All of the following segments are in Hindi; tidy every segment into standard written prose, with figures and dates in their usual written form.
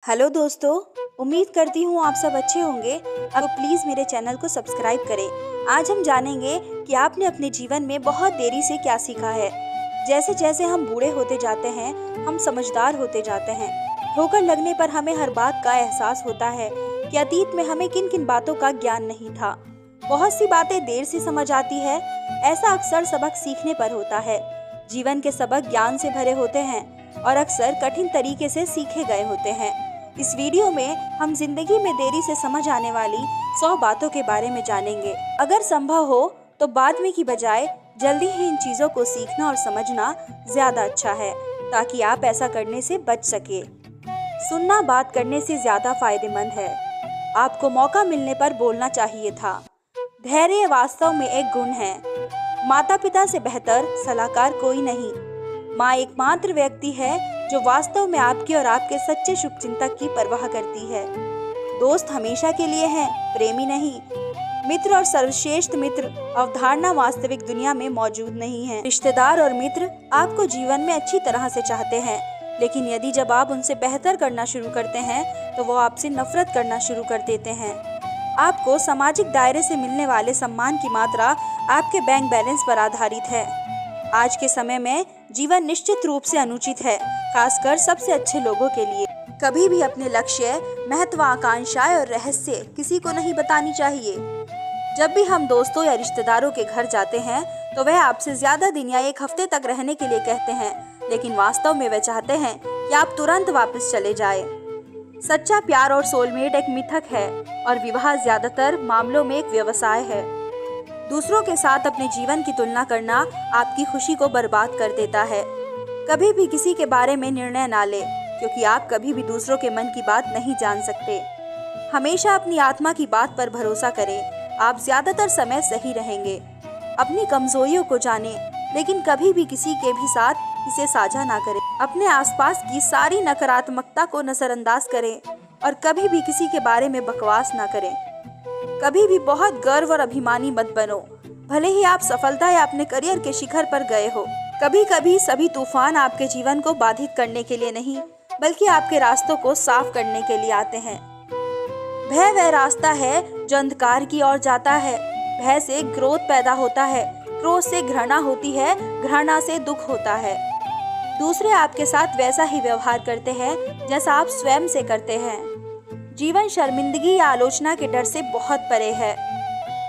हेलो दोस्तों, उम्मीद करती हूँ आप सब अच्छे होंगे। अब प्लीज़ मेरे चैनल को सब्सक्राइब करें। आज हम जानेंगे कि आपने अपने जीवन में बहुत देरी से क्या सीखा है। जैसे जैसे हम बूढ़े होते जाते हैं, हम समझदार होते जाते हैं। ठोकर लगने पर हमें हर बात का एहसास होता है कि अतीत में हमें किन किन बातों का ज्ञान नहीं था। बहुत सी बातें देर से समझ आती है। ऐसा अक्सर सबक सीखने पर होता है। जीवन के सबक ज्ञान से भरे होते हैं और अक्सर कठिन तरीके से सीखे गए होते हैं। इस वीडियो में हम जिंदगी में देरी से समझ आने वाली 100 बातों के बारे में जानेंगे। अगर संभव हो तो बाद में की बजाय जल्दी ही इन चीज़ों को सीखना और समझना ज़्यादा अच्छा है, ताकि आप ऐसा करने से बच सके। सुनना बात करने से ज़्यादा फायदेमंद है। आपको मौका मिलने पर बोलना चाहिए था। धैर्य वास्तव में एक गुण है। माता पिता से बेहतर सलाहकार कोई नहीं। माँ एकमात्र व्यक्ति है जो वास्तव में आपके और आपके सच्चे शुभचिंतक की परवाह करती है। दोस्त हमेशा के लिए हैं, प्रेमी नहीं। मित्र और सर्वश्रेष्ठ मित्र अवधारणा वास्तविक दुनिया में मौजूद नहीं है। रिश्तेदार और मित्र आपको जीवन में अच्छी तरह से चाहते हैं, लेकिन यदि जब आप उनसे बेहतर करना शुरू करते हैं तो वो आपसे नफरत करना शुरू कर देते हैं। आपको सामाजिक दायरे से मिलने वाले सम्मान की मात्रा आपके बैंक बैलेंस पर आधारित है। आज के समय में जीवन निश्चित रूप से अनुचित है, खासकर सबसे अच्छे लोगों के लिए। कभी भी अपने लक्ष्य, महत्वाकांक्षाएं और रहस्य किसी को नहीं बतानी चाहिए। जब भी हम दोस्तों या रिश्तेदारों के घर जाते हैं तो वह आपसे ज्यादा दिन या एक हफ्ते तक रहने के लिए कहते हैं, लेकिन वास्तव में वे चाहते हैं कि आप तुरंत वापस चले जाए। सच्चा प्यार और सोलमेट एक मिथक है और विवाह ज्यादातर मामलों में एक व्यवसाय है। दूसरों के साथ अपने जीवन की तुलना करना आपकी खुशी को बर्बाद कर देता है। कभी भी किसी के बारे में निर्णय ना ले, क्योंकि आप कभी भी दूसरों के मन की बात नहीं जान सकते। हमेशा अपनी आत्मा की बात पर भरोसा करें, आप ज्यादातर समय सही रहेंगे। अपनी कमजोरियों को जानें, लेकिन कभी भी किसी के भी साथ इसे साझा ना करें। अपने आसपास की सारी नकारात्मकता को नजरअंदाज करें और कभी भी किसी के बारे में बकवास ना करें। कभी भी बहुत गर्व और अभिमानी मत बनो, भले ही आप सफलता या अपने करियर के शिखर पर गए हो। कभी कभी सभी तूफान आपके जीवन को बाधित करने के लिए नहीं, बल्कि आपके रास्तों को साफ करने के लिए आते हैं। भय वह रास्ता है जो अंधकार की ओर जाता है। भय से क्रोध पैदा होता है, क्रोध से घृणा होती है, घृणा से दुख होता है। दूसरे आपके साथ वैसा ही व्यवहार करते हैं जैसा आप स्वयं से करते हैं। जीवन शर्मिंदगी या आलोचना के डर से बहुत परे है।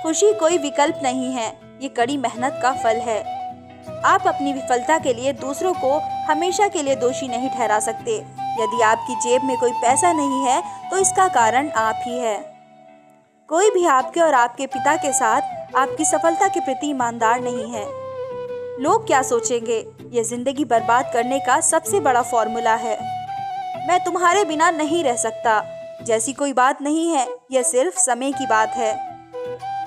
खुशी कोई विकल्प नहीं है, ये कड़ी मेहनत का फल है। आप अपनी विफलता के लिए दूसरों को हमेशा के लिए दोषी नहीं ठहरा सकते। यदि आपकी जेब में कोई पैसा नहीं है तो इसका कारण आप ही है। कोई भी आपके और आपके पिता के साथ आपकी सफलता के प्रति ईमानदार नहीं है। लोग क्या सोचेंगे, ये जिंदगी बर्बाद करने का सबसे बड़ा फॉर्मूला है। मैं तुम्हारे बिना नहीं रह सकता जैसी कोई बात नहीं है, यह सिर्फ समय की बात है।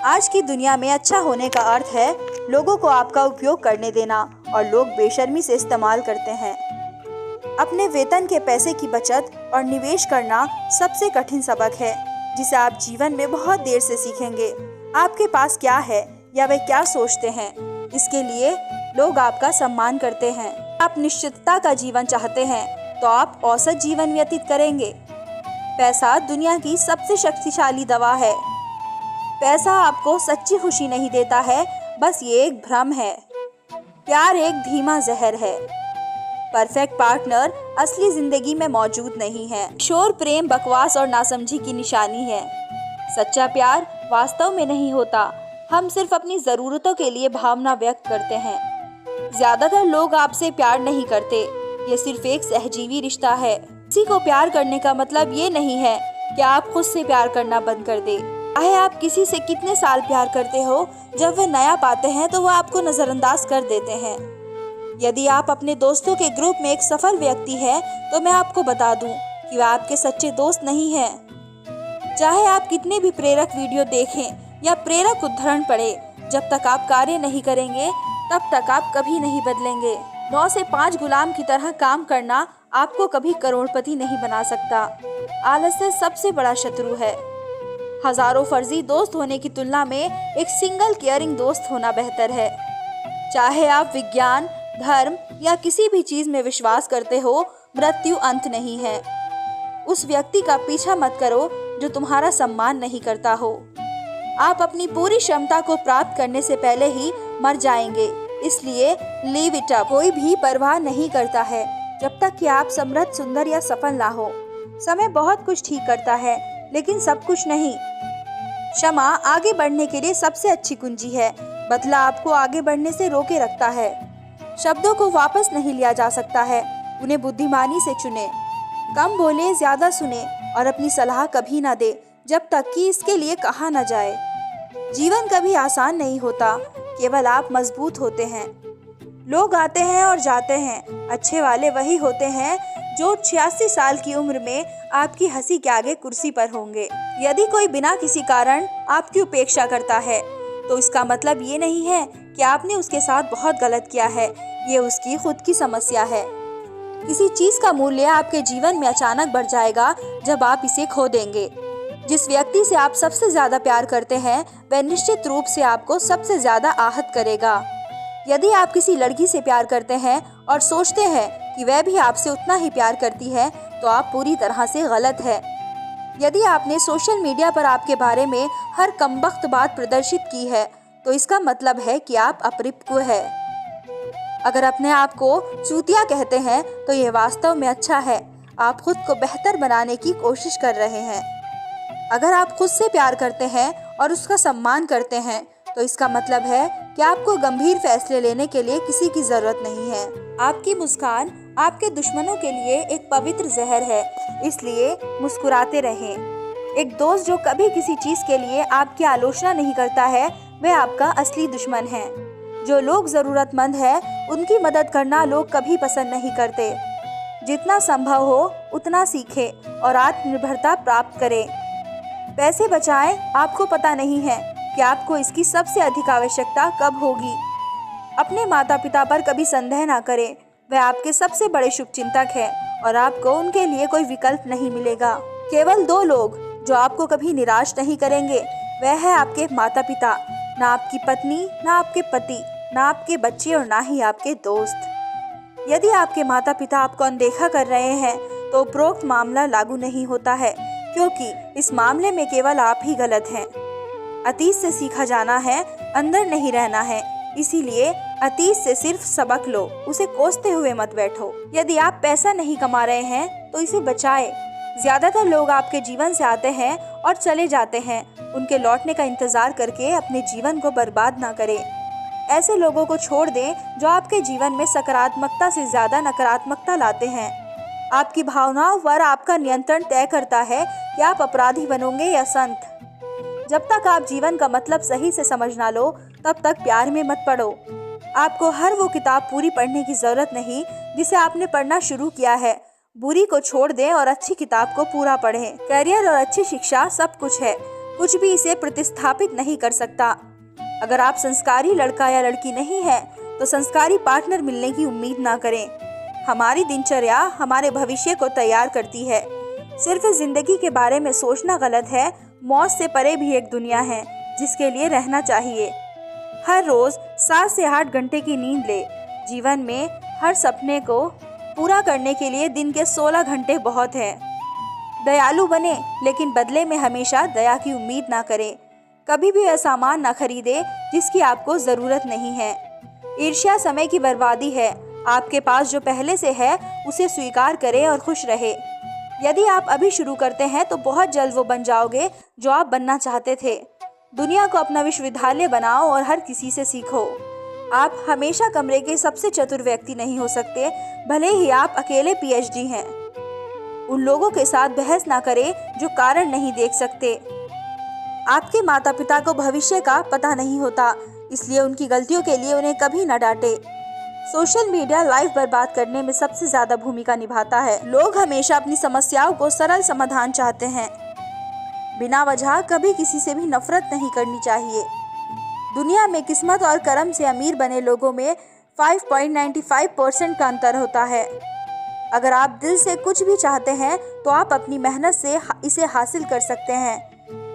आज की दुनिया में अच्छा होने का अर्थ है लोगों को आपका उपयोग करने देना, और लोग बेशर्मी से इस्तेमाल करते हैं। अपने वेतन के पैसे की बचत और निवेश करना सबसे कठिन सबक है, जिसे आप जीवन में बहुत देर से सीखेंगे। आपके पास क्या है या वे क्या सोचते हैं, इसके लिए लोग आपका सम्मान करते हैं। आप निश्चितता का जीवन चाहते हैं तो आप औसत जीवन व्यतीत करेंगे। पैसा दुनिया की सबसे शक्तिशाली दवा है। पैसा आपको सच्ची खुशी नहीं देता है, बस ये एक भ्रम है। प्यार एक धीमा जहर है। परफेक्ट पार्टनर असली जिंदगी में मौजूद नहीं है। शोर प्रेम बकवास और नासमझी की निशानी है। सच्चा प्यार वास्तव में नहीं होता, हम सिर्फ अपनी जरूरतों के लिए भावना व्यक्त करते हैं। ज्यादातर लोग आपसे प्यार नहीं करते, ये सिर्फ एक सहजीवी रिश्ता है। किसी को प्यार करने का मतलब ये नहीं है कि आप खुद से प्यार करना बंद कर दे। चाहे आप किसी से कितने साल प्यार करते हो, जब वे नया पाते हैं तो वह आपको नजरअंदाज कर देते हैं। यदि आप अपने दोस्तों के ग्रुप में एक सफल व्यक्ति है तो मैं आपको बता दूं कि वह आपके सच्चे दोस्त नहीं है। चाहे आप कितने भी प्रेरक वीडियो देखें या प्रेरक उद्धरण पढ़ें, जब तक आप कार्य नहीं करेंगे तब तक आप कभी नहीं बदलेंगे। 9 से 5 गुलाम की तरह काम करना आपको कभी करोड़पति नहीं बना सकता। आलस्य सबसे बड़ा शत्रु है। हजारों फर्जी दोस्त होने की तुलना में एक सिंगल केयरिंग दोस्त होना बेहतर है। चाहे आप विज्ञान, धर्म या किसी भी चीज में विश्वास करते हो, मृत्यु अंत नहीं है। उस व्यक्ति का पीछा मत करो जो तुम्हारा सम्मान नहीं करता हो। आप अपनी पूरी क्षमता को प्राप्त करने से पहले ही मर जाएंगे, इसलिए लीव इट अप। कोई भी परवाह नहीं करता है जब तक कि आप समृद्ध, सुंदर या सफल ना हो। समय बहुत कुछ ठीक करता है, लेकिन सब कुछ नहीं। क्षमा आगे बढ़ने के लिए सबसे अच्छी कुंजी है। बदला आपको आगे बढ़ने से रोके रखता है। शब्दों को वापस नहीं लिया जा सकता है, उन्हें बुद्धिमानी से चुने। कम बोले, ज्यादा सुने और अपनी सलाह कभी ना दे जब तक कि इसके लिए कहा न जाए। जीवन कभी आसान नहीं होता, केवल आप मजबूत होते हैं। लोग आते हैं और जाते हैं, अच्छे वाले वही होते हैं जो 86 साल की उम्र में आपकी हंसी के आगे कुर्सी पर होंगे। यदि कोई बिना किसी कारण आपकी उपेक्षा करता है तो इसका मतलब ये नहीं है कि आपने उसके साथ बहुत गलत किया है, ये उसकी खुद की समस्या है। किसी चीज का मूल्य आपके जीवन में अचानक बढ़ जाएगा जब आप इसे खो देंगे। जिस व्यक्ति से आप सबसे ज्यादा प्यार करते हैं वह निश्चित रूप से आपको सबसे ज्यादा आहत करेगा। यदि आप किसी लड़की से प्यार करते हैं और सोचते हैं कि वह भी आपसे उतना ही प्यार करती है तो आप पूरी तरह से गलत है। यदि आपने सोशल मीडिया पर आपके बारे में हर कमबख्त बात प्रदर्शित की है तो इसका मतलब है कि आप अपरिपक्व है। अगर अपने आप को चूतिया कहते हैं तो यह वास्तव में अच्छा है, आप खुद को बेहतर बनाने की कोशिश कर रहे हैं। अगर आप खुद से प्यार करते हैं और उसका सम्मान करते हैं तो इसका मतलब है कि आपको गंभीर फैसले लेने के लिए किसी की जरूरत नहीं है। आपकी मुस्कान आपके दुश्मनों के लिए एक पवित्र जहर है, इसलिए मुस्कुराते रहें। एक दोस्त जो कभी किसी चीज के लिए आपकी आलोचना नहीं करता है वह आपका असली दुश्मन है। जो लोग जरूरतमंद है उनकी मदद करना लोग कभी पसंद नहीं करते। जितना संभव हो उतना सीखें और आत्मनिर्भरता प्राप्त करें। पैसे बचाएं, आपको पता नहीं है कि आपको इसकी सबसे अधिक आवश्यकता कब होगी। अपने माता पिता पर कभी संदेह ना करें, वह आपके सबसे बड़े शुभचिंतक हैं और आपको उनके लिए कोई विकल्प नहीं मिलेगा। केवल 2 लोग जो आपको कभी निराश नहीं करेंगे वह है आपके माता पिता, ना आपकी पत्नी, ना आपके पति, ना आपके बच्चे और ना ही आपके दोस्त। यदि आपके माता पिता आपको अनदेखा कर रहे हैं तो उपरोक्त मामला लागू नहीं होता है, क्योंकि इस मामले में केवल आप ही गलत हैं। अतीत से सीखा जाना है, अंदर नहीं रहना है, इसीलिए अतीत से सिर्फ सबक लो, उसे कोसते हुए मत बैठो। यदि आप पैसा नहीं कमा रहे हैं तो इसे बचाएं। ज्यादातर लोग आपके जीवन से आते हैं और चले जाते हैं, उनके लौटने का इंतजार करके अपने जीवन को बर्बाद ना करें। ऐसे लोगों को छोड़ दें जो आपके जीवन में सकारात्मकता से ज्यादा नकारात्मकता लाते हैं। आपकी भावनाओं पर आपका नियंत्रण तय करता है कि आप अपराधी बनोगे या संत। जब तक आप जीवन का मतलब सही से समझ ना लो तब तक प्यार में मत पड़ो। आपको हर वो किताब पूरी पढ़ने की जरूरत नहीं जिसे आपने पढ़ना शुरू किया है। बुरी को छोड़ दें और अच्छी किताब को पूरा पढ़ें। करियर और अच्छी शिक्षा सब कुछ है, कुछ भी इसे प्रतिस्थापित नहीं कर सकता। अगर आप संस्कारी लड़का या लड़की नहीं है तो संस्कारी पार्टनर मिलने की उम्मीद ना करें। हमारी दिनचर्या हमारे भविष्य को तैयार करती है। सिर्फ जिंदगी के बारे में सोचना गलत है, मौत से परे भी एक दुनिया है जिसके लिए रहना चाहिए। हर रोज 7 से 8 घंटे की नींद ले। जीवन में हर सपने को पूरा करने के लिए दिन के 16 घंटे बहुत हैं। दयालु बने, लेकिन बदले में हमेशा दया की उम्मीद ना करें। कभी भी ऐसा सामान ना खरीदे जिसकी आपको जरूरत नहीं है। ईर्ष्या समय की बर्बादी है। आपके पास जो पहले से है उसे स्वीकार करें और खुश रहे। यदि आप अभी शुरू करते हैं तो बहुत जल्द वो बन जाओगे जो आप बनना चाहते थे। दुनिया को अपना विश्वविद्यालय बनाओ और हर किसी से सीखो। आप हमेशा कमरे के सबसे चतुर व्यक्ति नहीं हो सकते, भले ही आप अकेले पीएचडी हैं। उन लोगों के साथ बहस ना करें जो कारण नहीं देख सकते। आपके माता पिता को भविष्य का पता नहीं होता, इसलिए उनकी गलतियों के लिए उन्हें कभी न डांटे। सोशल मीडिया लाइफ बर्बाद करने में सबसे ज्यादा भूमिका निभाता है। लोग हमेशा अपनी समस्याओं को सरल समाधान चाहते हैं। बिना वजह कभी किसी से भी नफरत नहीं करनी चाहिए। दुनिया में किस्मत और कर्म से अमीर बने लोगों में 5.95% का अंतर होता है। अगर आप दिल से कुछ भी चाहते हैं तो आप अपनी मेहनत से इसे हासिल कर सकते हैं।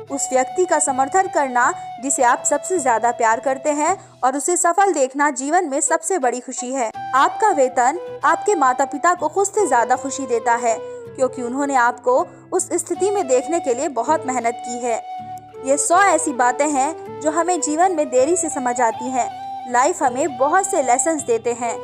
उस व्यक्ति का समर्थन करना जिसे आप सबसे ज्यादा प्यार करते हैं और उसे सफल देखना जीवन में सबसे बड़ी खुशी है। आपका वेतन आपके माता पिता को खुद से ज्यादा खुशी देता है। क्योंकि उन्होंने आपको उस स्थिति में देखने के लिए बहुत मेहनत की है। ये 100 ऐसी बातें हैं जो हमें जीवन में देरी से समझ आती हैं। लाइफ हमें बहुत से लेसन्स देते हैं,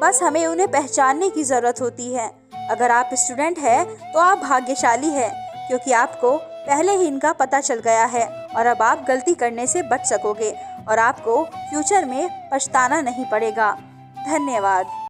बस हमें उन्हें पहचानने की ज़रूरत होती है। अगर आप स्टूडेंट हैं तो आप भाग्यशाली हैं, क्योंकि आपको पहले ही इनका पता चल गया है और अब आप गलती करने से बच सकोगे और आपको फ्यूचर में पछताना नहीं पड़ेगा। धन्यवाद।